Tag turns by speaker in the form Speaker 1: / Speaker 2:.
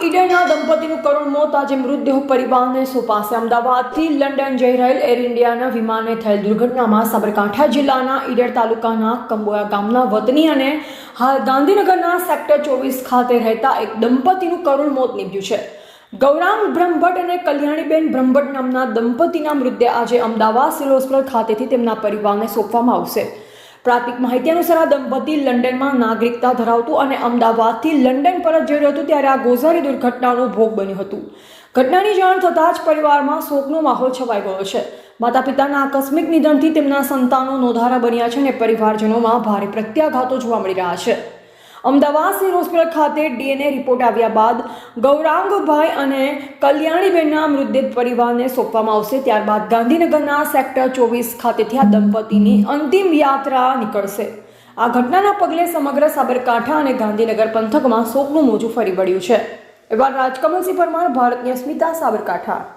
Speaker 1: ઈડરના દંપતીનું કરુણ મોત. આજે મૃતદેહ પરિવારને સોંપાશે. અમદાવાદથી લંડન જઈ રહેલ એર ઇન્ડિયાના વિમાને થયેલ દુર્ઘટનામાં સાબરકાંઠા જિલ્લાના ઈડર તાલુકાના કંબોયા ગામના વતની અને હાલ ગાંધીનગરના સેક્ટર 24 ખાતે રહેતા એક દંપતીનું કરુણ મોત નીપજ્યું છે. ગૌરાંગ બ્રહ્મભટ્ટ અને કલ્યાણીબેન બ્રહ્મભટ્ટ નામના દંપતીના મૃતદેહ આજે અમદાવાદ સિવિલ હોસ્પિટલ ખાતેથી તેમના પરિવારને સોંપવામાં આવશે. પ્રાથમિક માહિતી અનુસાર આ દંપતી લંડનમાં નાગરિકતા ધરાવતું અને અમદાવાદથી લંડન પરત જઈ રહ્યું હતું ત્યારે આ ગોઝારી દુર્ઘટનાનો ભોગ બન્યું હતું. ઘટનાની જાણ થતાં જ પરિવારમાં શોકનો માહોલ છવાઈ ગયો છે. માતા પિતાના આકસ્મિક નિધનથી તેમના સંતાનો નોંધારા બન્યા છે અને પરિવારજનોમાં ભારે પ્રત્યાઘાતો જોવા મળી રહ્યા છે. અમદાવાદ સિવિલ હોસ્પિટલ ખાતે ડીએનએ રિપોર્ટ આવ્યા બાદ ગૌરાંગભાઈ અને કલ્યાણીબેનના મૃતદેહ પરિવારને સોંપવામાં આવશે. ત્યારબાદ ગાંધીનગરના સેક્ટર 24 ખાતેથી આ દંપતીની અંતિમ યાત્રા નીકળશે. આ ઘટનાના પગલે સમગ્ર સાબરકાંઠા અને ગાંધીનગર પંથકમાં શોકનું મોજું ફરી વળ્યું છે. એવા રાજકમલસિંહ પરમાર, ભારતની અસ્મિતા, સાબરકાંઠા.